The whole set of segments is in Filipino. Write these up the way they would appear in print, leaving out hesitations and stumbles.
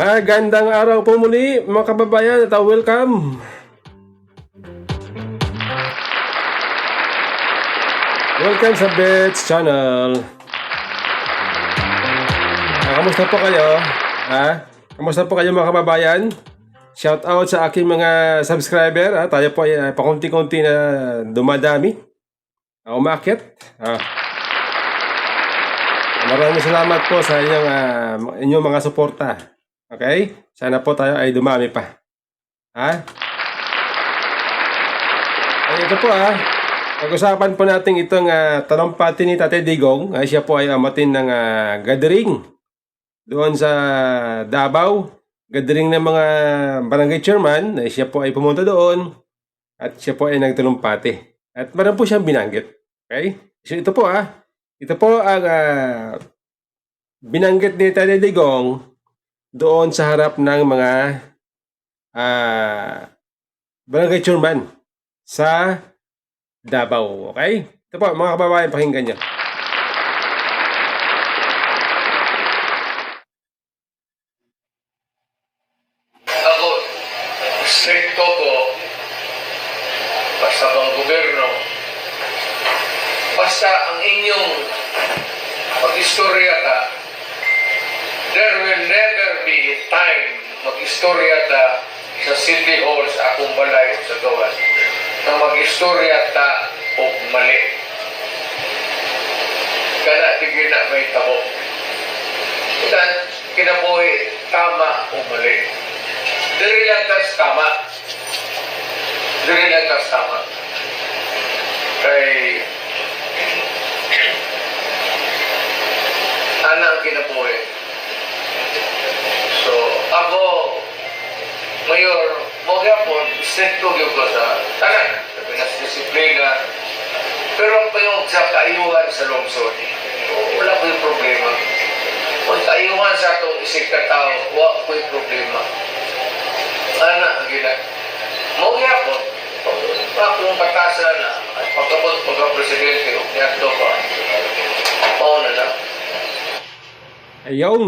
Magandang araw po muli mga kababayan at welcome. Welcome sa Bets Channel. Kamusta po kayo? Kamusta po kayo mga kababayan? Shout out sa aking mga subscriber. Tayo po ay pakunti-kunti na dumadami. Umakyat. Maraming salamat po sa inyong mga suporta. Okay? Sana po tayo ay dumami pa. Ay, ito po pag-usapan po natin itong talumpati ni Tatay Digong. Siya po ay amatin ng gathering doon sa Davao. Gathering ng mga barangay chairman. Siya po ay pumunta doon at siya po ay nagtalumpati. At meron po siyang binanggit. Okay? So ito po ito po ang binanggit ni Tatay Digong doon sa harap ng mga barangay chairman sa Davao. Okay? Ito po, mga kababayan, pakinggan niyo. Ako, stricto ko, basta bang gobyerno, basta ang inyong mag-istorya ka, there will never be a time mag-istorya ta sa City Hall sa akong balay sa gawas na mag-istorya ta o mali. Kana tigil na may tabo. Dan kinabuhi tama o mali. Diri lang tas tama. Diri lang tas tama. Kay ang kinabuhi. So, ako, Mayor, mo gyapon, stricto gyud ko sa tanan, sa pinasdisiplina. Pero yung sa kaayuhan sa lungsod, wala ko yung problema. Kung kaayuhan sa itong isig katao, wala ko yung problema. Ana, gila. Mo gyapon, akong patasa na, at pagkabot pagka-presidente, yan to pa. Pauna na. Ayun.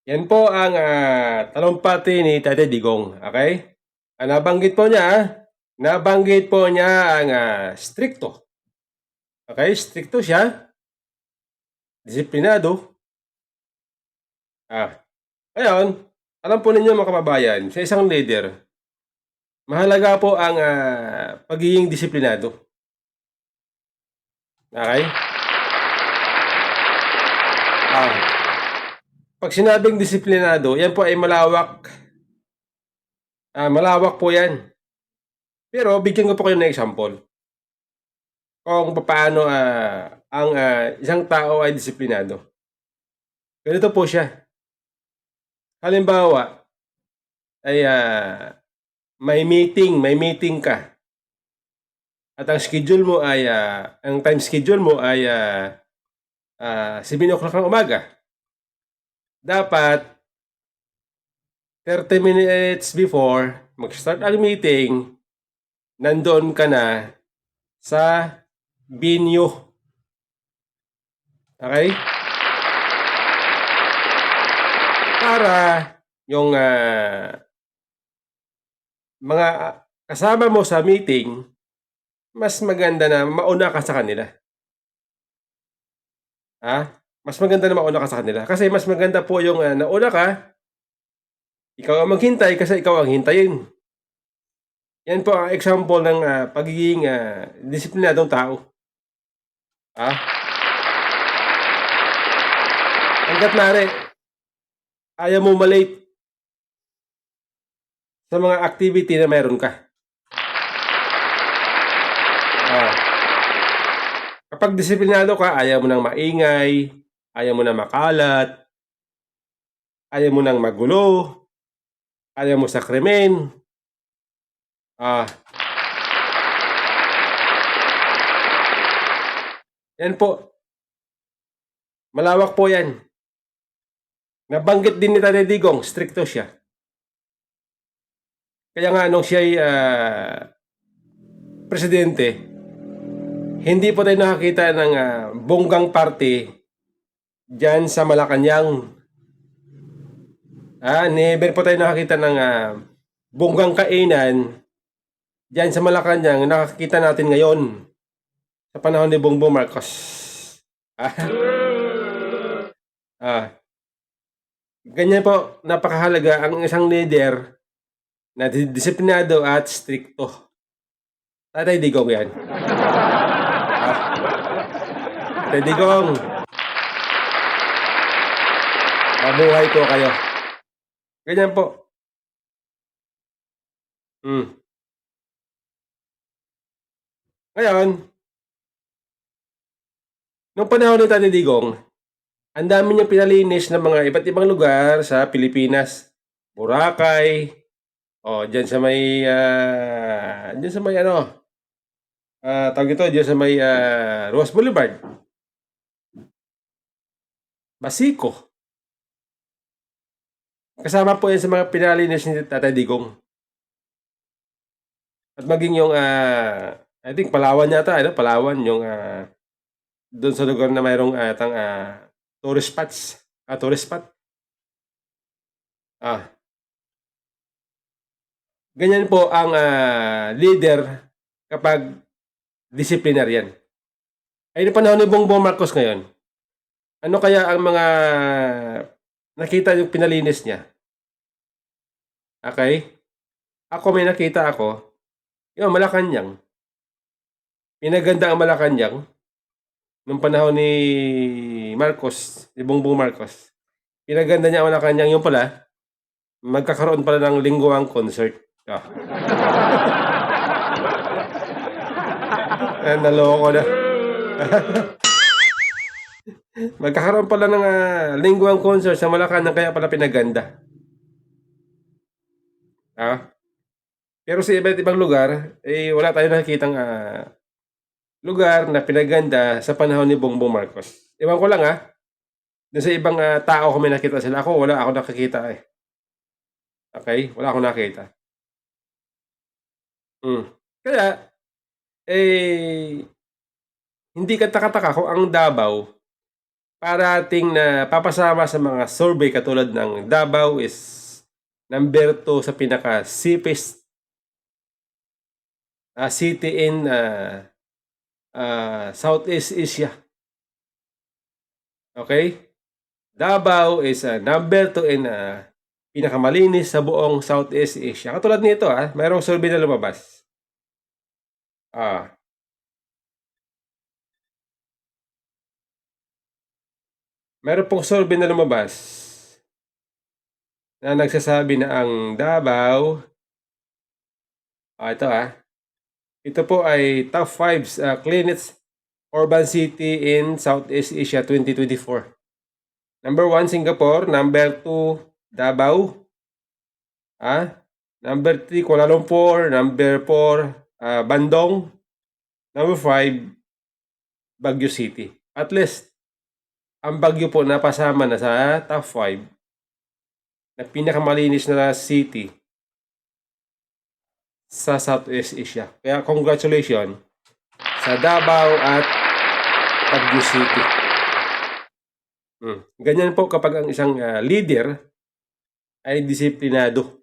Yan po ang talumpati ni Tatay Digong. Okay? Nabanggit po niya ang stricto. Okay? Stricto siya. Disiplinado. Ngayon, alam po ninyo mga kababayan, sa isang leader, mahalaga po ang pagiging disiplinado. Okay? Pag sinabing disiplinado, yan po ay malawak. Malawak po yan. Pero bigyan ko po kayo ng example. Kung paano ang isang tao ay disiplinado. Ganito po siya. Halimbawa, ay may meeting ka. At ang schedule mo ay, ang time schedule mo ay 7 o'clock ng umaga. Dapat 30 minutes before mag-start ang meeting, nandoon ka na sa venue. Okay? Para yung mga kasama mo sa meeting, mas maganda na mauna ka sa kanila. Mas maganda na mauna ka sa kanila. Kasi mas maganda po yung nauna ka, ikaw ang maghintay kasi ikaw ang hintayin. Yan po ang example ng pagiging disiplinadong tao. Hanggat maaari, ayaw mo malate sa mga activity na meron ka. Kapag disiplinado ka, ayaw mo nang maingay, ayaw mo nang makalat, ayaw mo nang magulo, ayaw mo sa krimen. Yan po. Malawak po yan. Nabanggit din ni Tatay Digong, stricto siya. Kaya nga nung siya ay presidente, hindi po tayo nakakita ng bonggang party dyan sa Malacanang. Never po tayo nakakita ng bonggang kainan diyan sa Malacanang nakakita natin ngayon sa panahon ni Bongbong Marcos. Ah, ah, ganyan po napakahalaga ang isang leader na disiplinado at strikto. Tatay Digong yan. Tatay Digong, mabuhay po kayo. Ganyan po. Ngayon, nung panahon ni Tatay Digong, ang dami niyang pinalinis ng mga iba't ibang lugar sa Pilipinas. Boracay, diyan sa may, diyan sa may ano, tawag ito, diyan sa may Roas Boulevard. Basico. Kasama po yan sa mga pinalinis ni Tatay Digong. At maging yung, I think Palawan yata, Palawan, yung doon sa lugar na mayroong tourist spots. Tourist spot. Ganyan po ang leader kapag disciplinarian. Ay yung panahon ni Bongbong Marcos ngayon, ano kaya ang mga nakita yung pinalinis niya? Okay? Ako may nakita ako, yung Malacanang. Pinaganda ang Malacanang nung panahon ni Marcos, ni Bongbong Marcos. Pinaganda niya ang Malacanang, yung pala, magkakaroon pala ng lingguang concert. Naloko na. Magkakaroon pala ng lingguang concert sa Malacanang, kaya pala pinaganda. Pero sa iba't ibang lugar, wala tayong nakikitang lugar na pinaganda sa panahon ni Bongbong Marcos. Ewan ko lang dun sa ibang tao kung may nakita sila. Wala ako nakikita Okay? Wala akong nakita. Kaya, hindi kataka-taka kung ang Davao parating na papasama sa mga survey katulad ng Davao is number 2 sa pinaka-safest city in Southeast Asia. Okay? Davao is number 2 in pinakamalinis sa buong Southeast Asia. Katulad nito, mayroong survey na lumabas. Meron pong survey na lumabas na nagsasabi na ang Davao, ito po ay top 5 cleanest urban city in Southeast Asia 2024. Number 1, Singapore. Number 2, Davao. Number 3, Kuala Lumpur. Number 4, Bandung. Number 5, Baguio City. At least, ang Baguio po napasama na sa top 5 na pinakamalinis na city sa Southeast Asia. Kaya congratulations sa Davao at Baguio City. Ganyan po kapag ang isang leader ay disiplinado.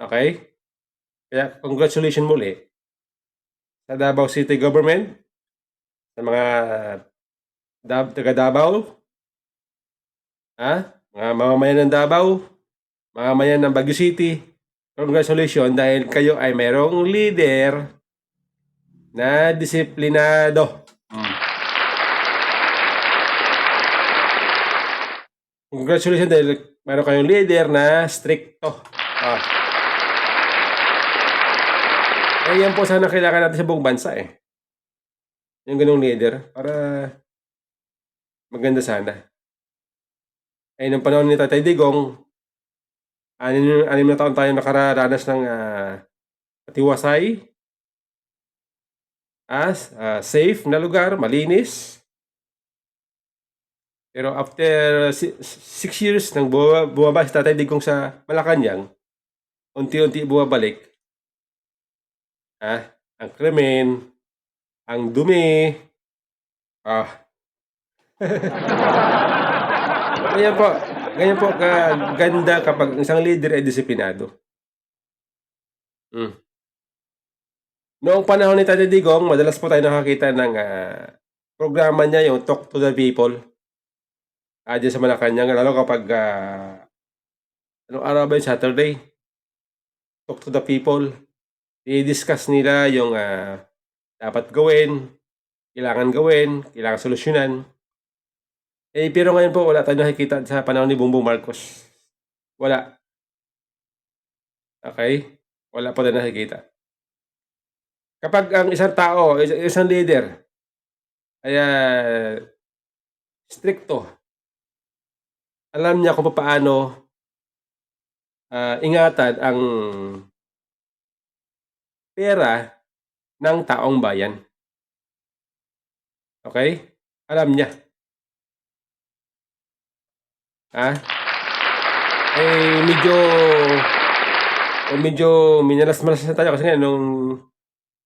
Okay? Kaya congratulations muli sa Davao City Government, sa mga taga Davao, mga mamamayan ng Davao, mamamayan ng Baguio City. Congratulations dahil kayo ay mayroong leader na disiplinado. Congratulations dahil mayroon kayong leader na stricto. Yan po sana kailangan natin sa buong bansa yung ganung leader para maganda sana. Nung panahon ni Tatay Digong, 6 na taon tayo nakaranas ng patiwasay, safe na lugar, malinis. Pero after 6 years nang bumaba si Tatay Digong sa Malacanang, unti-unti bumabalik. Ang krimen, ang dumi. Ayan po. Ganyan po kaganda kapag isang leader ay disiplinado. Hmm. Noong panahon ni Tatay Digong, madalas po tayo nakakita ng programa niya, yung Talk to the People. Diyan sa Malacanang, lalo kapag anong araw ba yun? Saturday. Talk to the People. I-discuss nila yung dapat gawin, kailangan solusyonan. Pero ngayon po, wala tayong nakikita sa panahon ni Bongbong Marcos. Wala. Okay? Wala po tayong nakikita. Kapag ang isang tao, isang leader, ay stricto, alam niya kung paano ingatan ang pera ng taong bayan. Okay? Alam niya. Medyo minalas-malas na tayo kasi nga nung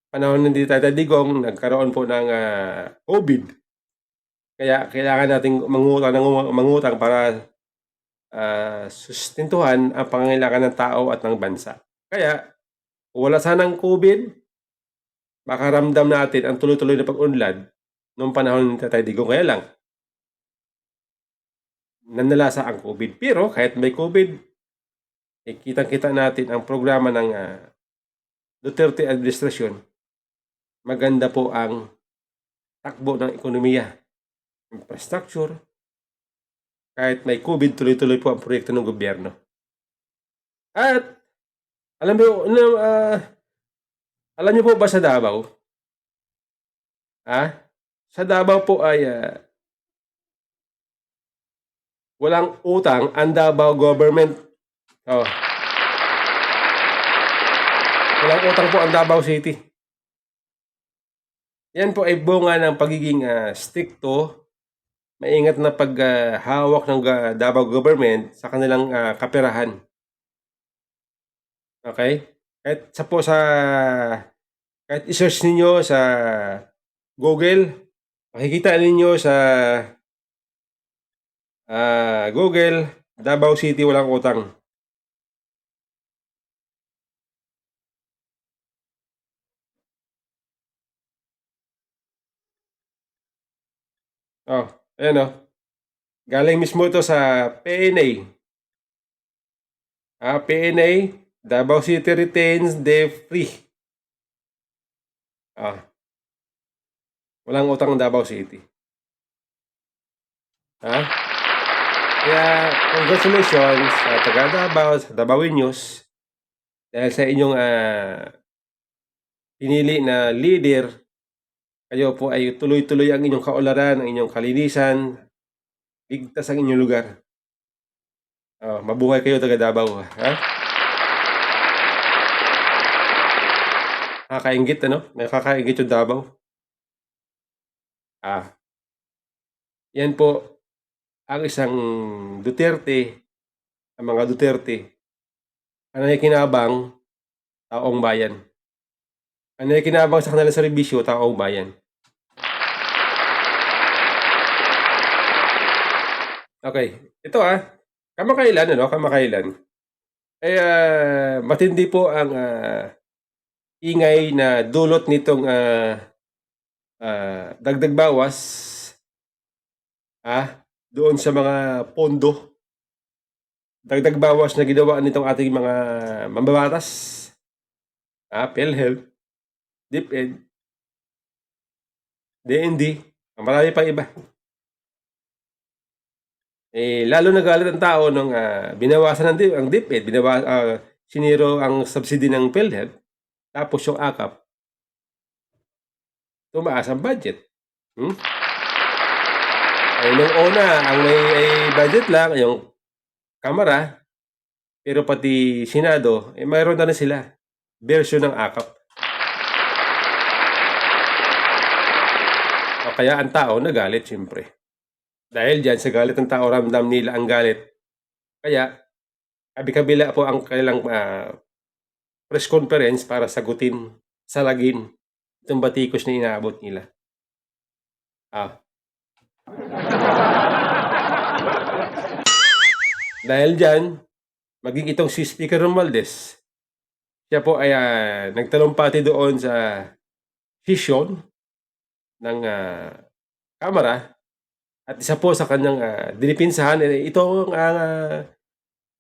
panahon ng Tatay Digong, nagkaroon po ng COVID. Kaya kailangan nating mangutang para sustentuhan ang pangangailangan ng tao at ng bansa. Kaya, kung wala sanang COVID, makaramdam natin ang tuloy-tuloy na pag-unlad noong panahon ng Tatay Digong. Kaya lang, nanalasa ang COVID. Pero kahit may COVID, kitang-kita natin ang programa ng Duterte administration. Maganda po ang takbo ng ekonomiya, infrastructure. Kahit may COVID, tuloy-tuloy po ang proyekto ng gobyerno. At alam niyo po ba sa Davao? Sa Davao po ay walang utang ang Davao government. Walang utang po ang Davao City. Yan po ay bunga ng pagiging stricto, maingat na paghawak ng Davao government sa kanilang kaperahan. Okay? Kahit i-search ninyo sa Google, makikita ninyo sa Google, Davao City walang utang. Ayan galing mismo ito sa PNA. PNA, Davao City retains debt free. Walang utang ng Davao City. Kaya congratulations sa taga Davao, sa Davaoenos, dahil sa inyong pinili na leader. Kayo po ay tuloy-tuloy ang inyong kaunlaran, ang inyong kalinisan, ligtas ang inyong lugar. Mabuhay kayo taga Davao. Nakakaingit, nakakaingit yung Davao. Yan po ang isang Duterte, ang mga Duterte, ang nakikinabang, taong bayan. Ang nakikinabang sa kanila serbisyo, taong bayan. Okay, ito kamakailan. Matindi po ang ingay na dulot nitong dagdag bawas doon sa mga pondo. Dagdag bawas na ginawa nitong ating mga mambabatas, PhilHealth, DepEd, DND, marami pang iba. Lalo nagalit ang tao nung binawasan ang DepEd, siniro ang subsidy ng PhilHealth, tapos yung AKAP, tumaas ang budget. Nung una, ang may budget lang, yung Kamara, pero pati Senado, mayroon na rin sila version ng AKAP. Kaya ang tao nagalit siyempre. Dahil dyan, sa galit ng tao, ramdam nila ang galit. Kaya, kabi-kabila po ang kailang press conference para sagutin, salagin itong batikos na inaabot nila. Dahil diyan, maging itong si Speaker Romualdez, siya po ay nagtalumpati doon sa session ng Kamara at isa po sa kanyang dinipinsahan, ito ang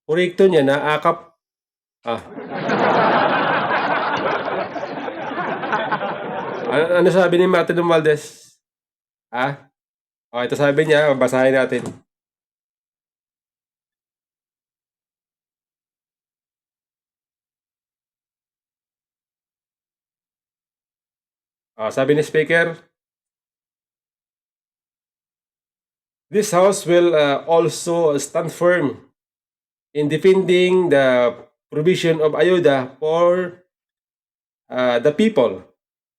proyekto niya na akap. Ano sabi ni Martin Romualdez? Ito sabi niya, basahin natin. Sabi ni Speaker, this House will also stand firm in defending the provision of ayuda for the people.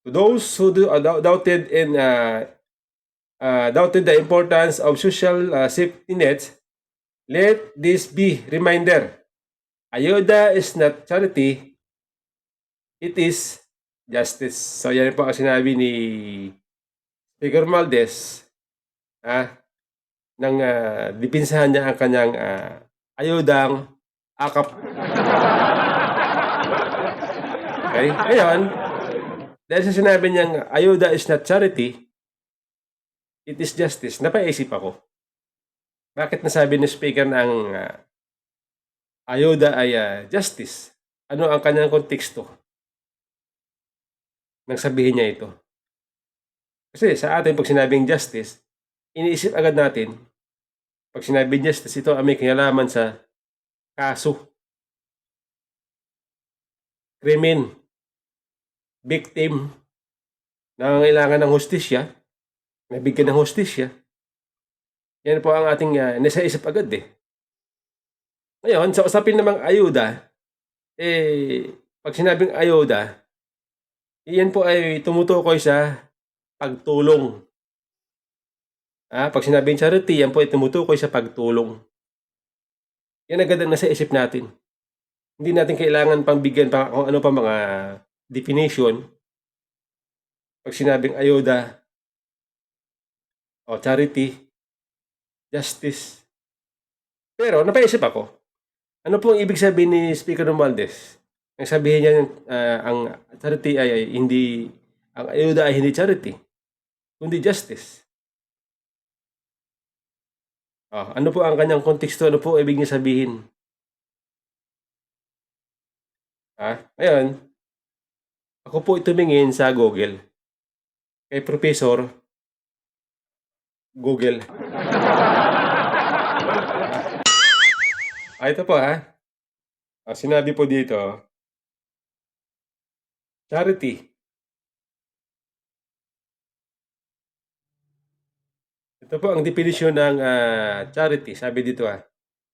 To those who doubted the importance of social safety nets, let this be reminder. Ayuda is not charity, it is justice. So yan po ang sinabi ni Speaker Romualdez nang dipinsahan niya ang kanyang ayudang akap. Okay? Ngayon, dahil sa sinabi niyang ayuda is not charity, it is justice, napaisip ako. Bakit nasabi ni Speaker na ang ayuda ay justice? Ano ang kanyang konteksto nang sabihin niya ito? Kasi sa atin, pag sinabing justice, iniisip agad natin, pag sinabing justice, ito ay may kinalaman sa kaso, krimen, victim, nangangailangan ng hustisya, nabigyan ng hustisya. Yan po ang ating nasa isip agad eh. Ngayon, sa usapin namang ayuda, pag sinabing ayuda, yan po ay tumutukoy sa pagtulong. Pag sinabing charity, yan po ay tumutukoy sa pagtulong. Yan agad ang nasa isip natin. Hindi natin kailangan pang bigyan pa kung ano pa mga definition. Pag sinabing ayuda, o charity, justice. Pero napaisip ako, ano po ang ibig sabihin ni Speaker Romualdez? Ang sabihin niya ang charity ay hindi, ang ayuda ay hindi charity, kundi justice. Ano po ang kanyang konteksto? Ano po ibig niya sabihin? Ngayon, ako po tumingin sa Google. Kay Professor Google. Ito po sinabi po dito, charity. Ito po ang definition ng charity. Sabi dito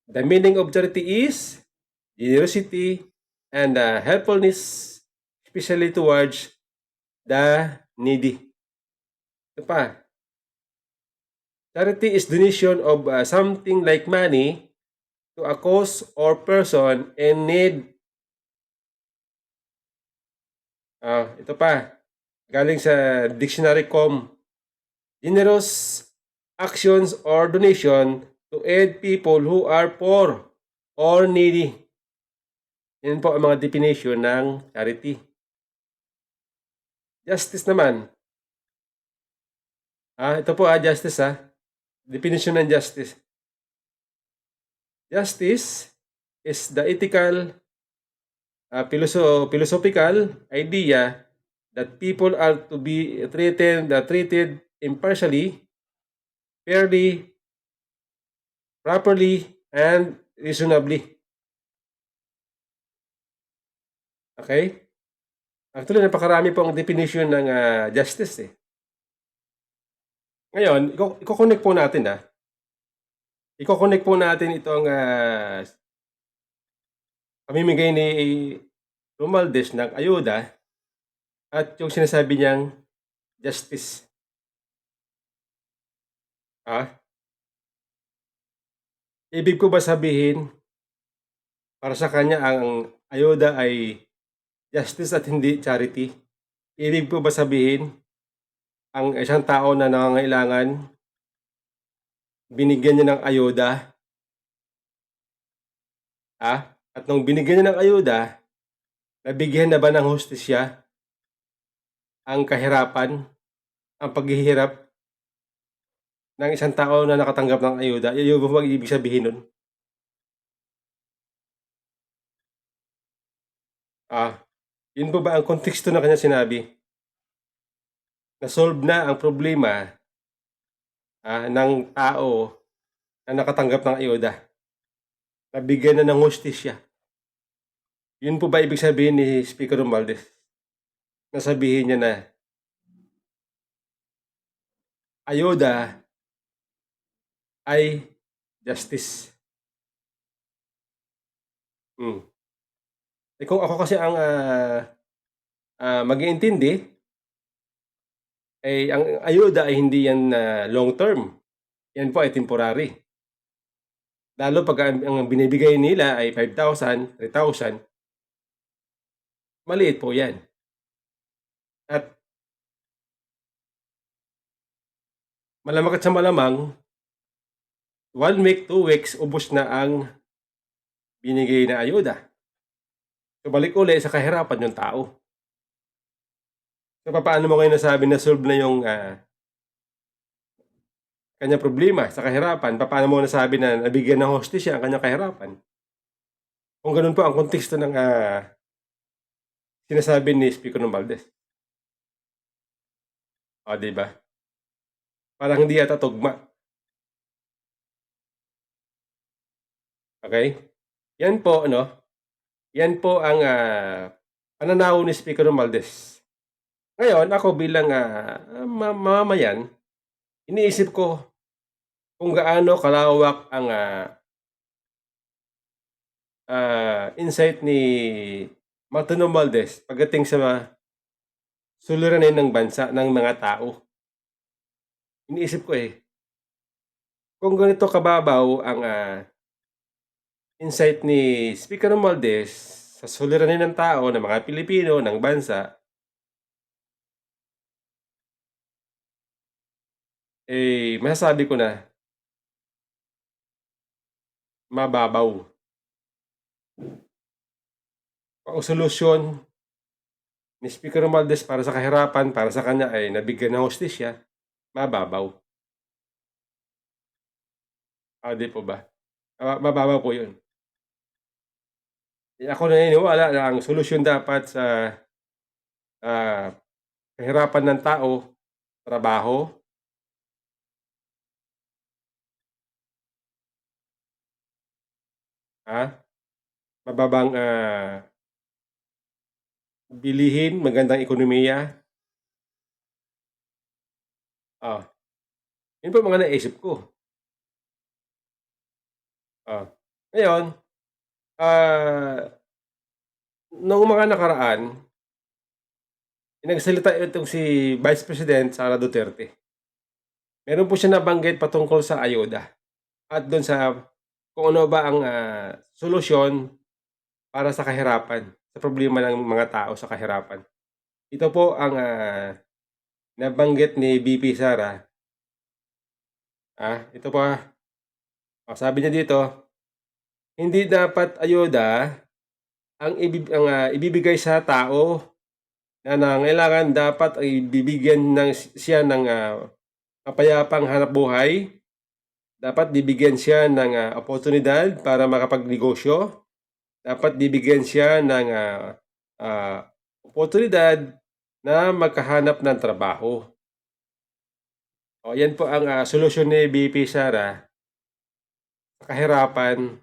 the meaning of charity is generosity and helpfulness, especially towards the needy. Ito pa. Charity is donation of something like money to a cause or person in need. Ito pa. Galing sa dictionary.com. Generous actions or donation to aid people who are poor or needy. Yan po ang mga definition ng charity. Justice naman. Ito po justice definition ng justice. Justice is the ethical, philosophical idea that people are to be treated impartially, fairly, properly, and reasonably. Okay? Actually, napakarami po ang definition ng justice Ngayon, i-connect po natin I-connect po natin itong pamimigay ni Romualdez ng ayuda at yung sinasabi niyang justice. Ibig ko ba sabihin para sa kanya ang ayuda ay justice at hindi charity? Ibig ko ba sabihin ang isang tao na nangangailangan, binigyan niya ng ayuda, At nung binigyan niya ng ayuda, nabigyan na ba ng hustisya ang kahirapan, ang paghihirap ng isang tao na nakatanggap ng ayuda? Yun ba ang ibig sabihin nun? Yun po ba ang konteksto na kanya sinabi? Na-solve na ang problema ng tao na nakatanggap ng ayuda. Nabigyan na ng hustisya. Yun po ba ibig sabihin ni Speaker Romualdez? Nasabihin niya na ayuda ay justice. Kung ako kasi ang mag-iintindi, ang ayuda ay hindi yan long term. Yan po ay temporary. Lalo pag ang binibigay nila ay 5,000, 3,000, maliit po yan. At malamang at sa malamang, 1 week, 2 weeks, ubos na ang binigay na ayuda. So balik uli sa kahirapan yung tao. So paano mo kayo nasabi na solve na yung kanyang problema sa kahirapan? Paano mo nasabi na nabigyan ng hostisya ang kanyang kahirapan? Kung ganun po ang konteksto ng sinasabi ni Speaker Romualdez. Diba? Parang hindi yata tugma. Okay? Yan po, yan po ang pananaw ni Speaker Romualdez. Ngayon, ako bilang mamamayan, iniisip ko kung gaano kalawak ang insight ni Martin Romualdez pagdating sa suliranin ng bansa, ng mga tao. Iniisip ko kung ganito kababaw ang insight ni Speaker Romualdez sa suliranin ng tao, ng mga Pilipino, ng bansa, masasabi ko na mababaw. Ang solusyon ni Speaker Romualdez para sa kahirapan, para sa kanya ay nabigyan ng hustisya, mababaw. Di po ba? Mababaw po yun. Ako naniniwala na ang solusyon dapat sa kahirapan ng tao, trabaho, mababang bilihin, magandang ekonomiya. Yun po mga naisip ko. Ngayon, noong mga nakaraan, nagsalita itong si Vice President Sara Duterte. Meron po siya nabanggit patungkol sa ayuda at doon sa kung ano ba ang solusyon para sa kahirapan, sa problema ng mga tao sa kahirapan. Ito po ang nabanggit ni VP Sara. Ito po sabi niya dito, hindi dapat ayuda ang ibibigay sa tao na nangailangan, dapat ay bibigyan siya ng mapayapang hanapbuhay. Dapat bibigyan siya ng oportunidad para makapagnegosyo. Dapat bibigyan siya ng oportunidad na magkahanap ng trabaho. Yan po ang solusyon ni VP Sara sa kahirapan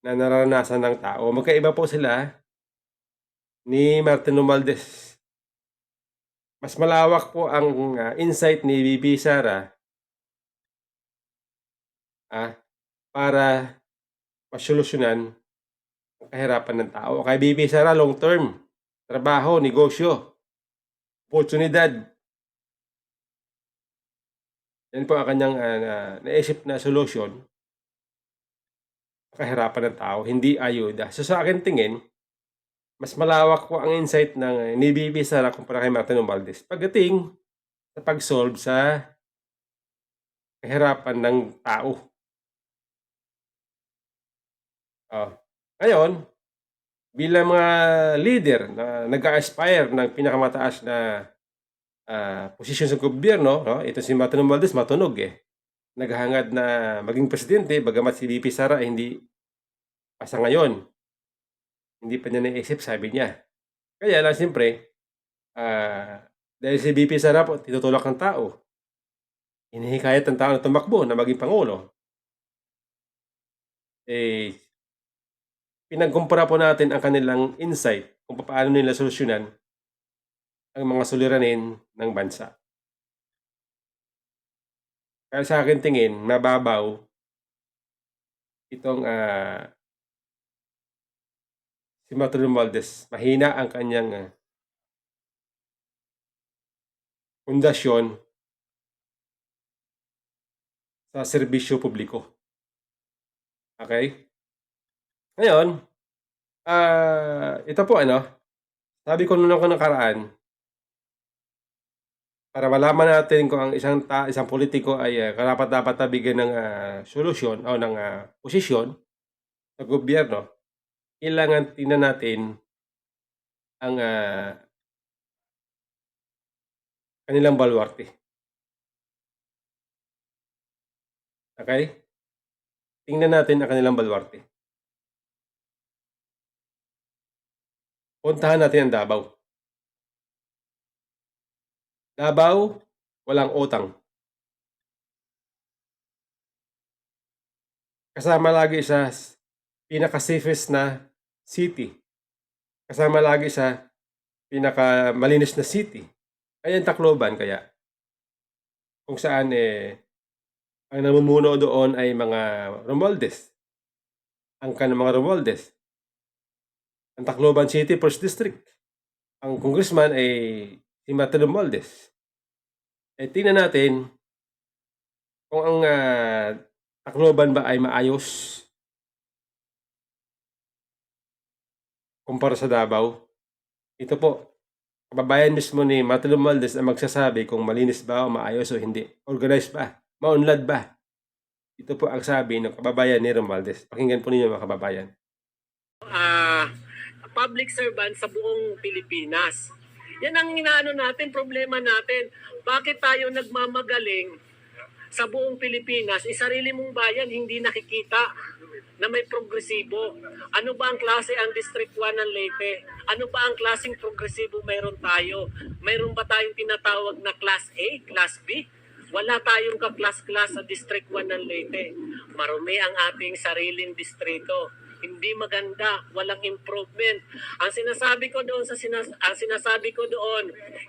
na nararanasan ng tao. Magkaiba po sila ni Martin Romualdez. Mas malawak po ang insight ni VP Sara para masolusyonan ang kahirapan ng tao. Kay VP Sara, long term, trabaho, negosyo, oportunidad. Yan po ang kanyang naisip na solusyon sa kahirapan ng tao, hindi ayuda. So sa akin tingin, mas malawak po ang insight ng ni VP Sara kumpara kay Martin Romualdez pagdating sa pag-solve sa kahirapan ng tao. Ngayon, bilang mga leader na nag-a-aspire ng pinakamataas na posisyon sa gobyerno, no? Ito si Martin Romualdez matunog eh. Naghahangad na maging presidente, bagamat si VP Sara hindi pa sa ngayon. Hindi pa niya naisip, sabi niya. Kaya lang siyempre, dahil si VP Sara po, tinutulak ng tao. Hinihikayat ng tao na tumakbo na maging Pangulo. Eh, pinagkumpara po natin ang kanilang insight kung paano nila solusyonan ang mga suliranin ng bansa. Kaya sa akin tingin, mababaw itong si Martin Romualdez. Mahina ang kanyang pundasyon sa serbisyo publiko. Okay? Ngayon, ito po sabi ko nung nakaraan, para malaman natin kung ang isang politiko ay karapat-dapat na bigyan ng solusyon o ng posisyon sa gobyerno, kailangan tingnan natin ang kanilang baluarte. Okay? Tingnan natin ang kanilang baluarte. Puntahan natin ang Davao. Davao, walang utang. Kasama lagi sa pinaka-safest na city. Kasama lagi sa pinaka-malinis na city. Kaya ang Tacloban, kaya kung saan ang namumuno doon ay mga Romualdez. Ang mga Romualdez. Ang Tacloban City, 1st District. Ang congressman ay si Martin Romualdez. Tingnan natin kung ang Tacloban ba ay maayos kumpara sa Davao. Ito po, kababayan mismo ni Martin Romualdez ang magsasabi kung malinis ba o maayos o hindi. Organized ba? Maunlad ba? Ito po ang sabi ng kababayan ni Romualdez. Pakinggan po ninyo mga kababayan. Public servant sa buong Pilipinas. Yan ang inaano natin, problema natin. Bakit tayo nagmamagaling sa buong Pilipinas, sarili mong bayan hindi nakikita na may progresibo? Ano ba ang klase ang District 1 ng Leyte? Ano ba ang klaseng progresibo mayroon tayo? Mayroon ba tayong tinatawag na Class A, Class B? Wala tayong ka-class-class sa District 1 ng Leyte. Marumi ang ating sariling distrito. Hindi maganda, walang improvement. Ang sinasabi ko doon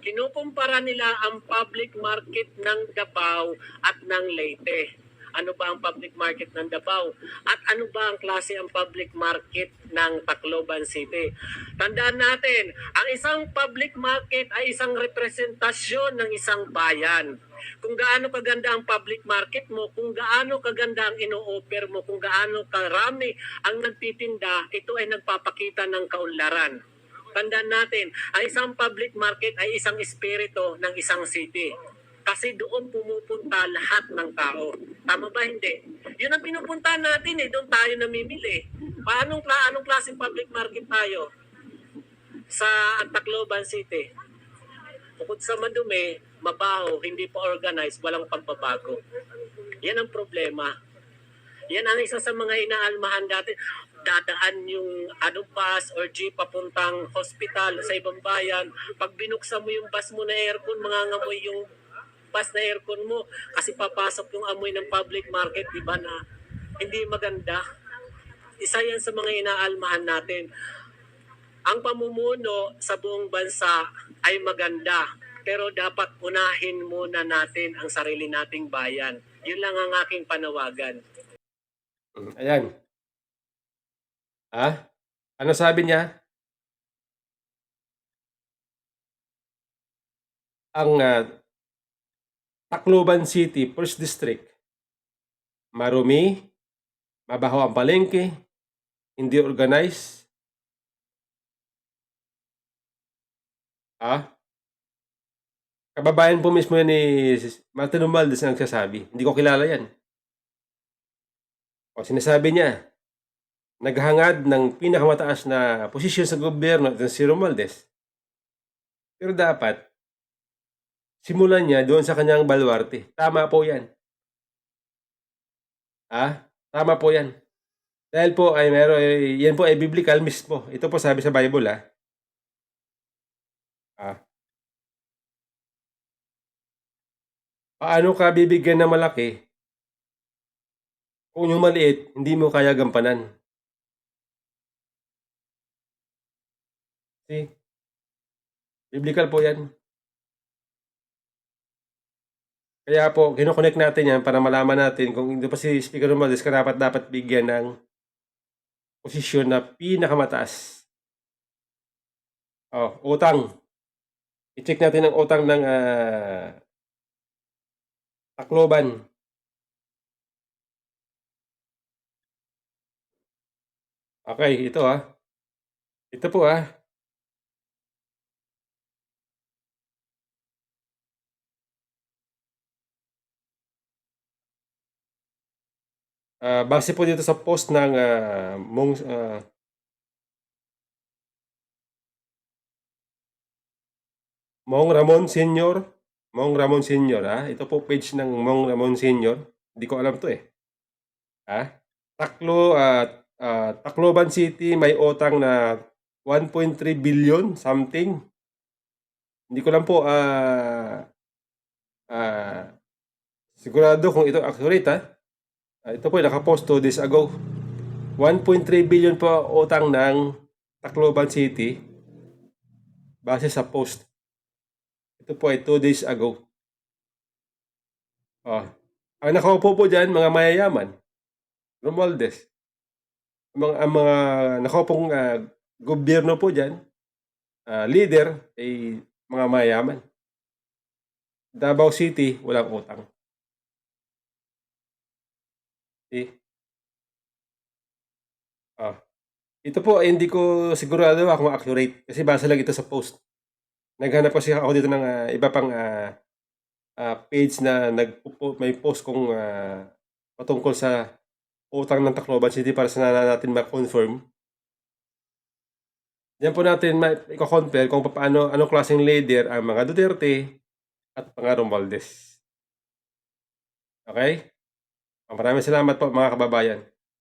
kinukumpara nila ang public market ng Davao at ng Leyte. Ano ba ang public market ng Davao? At ano ba ang klase ang public market ng Tacloban City? Tandaan natin, ang isang public market ay isang representasyon ng isang bayan. Kung gaano kaganda ang public market mo, kung gaano kaganda ang ino-offer mo, kung gaano karami ang nagtitinda, ito ay nagpapakita ng kaunlaran. Tandaan natin, ang isang public market ay isang espiritu ng isang city. Kasi doon pumupunta lahat ng tao. Tama ba hindi? Yun ang pinupunta natin doon tayo namimili. Anong klaseng public market tayo sa Tacloban City? Bukod sa madumi, mabaho, hindi pa organized, walang pagbabago. Yan ang problema. Yan ang isa sa mga inaalmahan dati. Dadaan yung bus or jeep papuntang hospital sa ibang bayan. Pag binuksan mo yung bus mo na aircon, mangangamoy yung bus na aircon mo kasi papasok yung amoy ng public market, di ba, na hindi maganda. Isa yan sa mga inaalmahan natin. Ang pamumuno sa buong bansa ay maganda, pero dapat unahin muna natin ang sarili nating bayan. Yun lang ang aking panawagan. Ayan. Ano sabi niya? Ang Tacloban City, 1st District, marumi, mabaho ang palengke, hindi organized. Kababayan po mismo ni Martin Romualdez ang nagsasabi. Hindi ko kilala yan. O sinasabi niya, naghangad ng pinakamataas na posisyon sa gobyerno, ito si Romualdez. Pero dapat, simulan niya doon sa kanyang baluarte. Tama po yan. Tama po yan. Dahil po ay yan po ay biblical mismo. Ito po sabi sa Bible paano ka bibigyan ng malaki kung yung maliit hindi mo kaya gampanan? See? Biblical po yan. Kaya po, kinoconnect natin yan para malaman natin kung hindi pa si Speaker Romualdez dapat bigyan ng posisyon na pinakamataas. Utang. I-check natin ang utang ng Tacloban. Okay, ito Ito po base po dito sa post ng Mong Ramon Senior. Mong Ramon Senior Ito po page ng Mong Ramon Senior. Hindi ko alam to Tacloban City may utang na 1.3 billion something. Hindi ko lang po sigurado kung ito accurate ito po nakapost 2 days ago. 1.3 billion po utang ng Tacloban City base sa post. Ito po ay 2 days ago. Ang nakaupo po dyan, mga mayayaman. Romualdez. Ang mga nakaupong gobyerno po dyan, leader, ay mga mayayaman. Davao City, walang utang. Okay? Ito po ay hindi ko sigurado kung accurate kasi base lang ito sa post. Naghanap kasi ako dito ng iba pang page na may post kung patungkol sa utang ng Tacloban City para sa natin ma-confirm. Diyan po natin i-compare kung paano, anong klaseng leader ang mga Duterte at mga Romualdez. Okay? Maraming salamat po mga kababayan.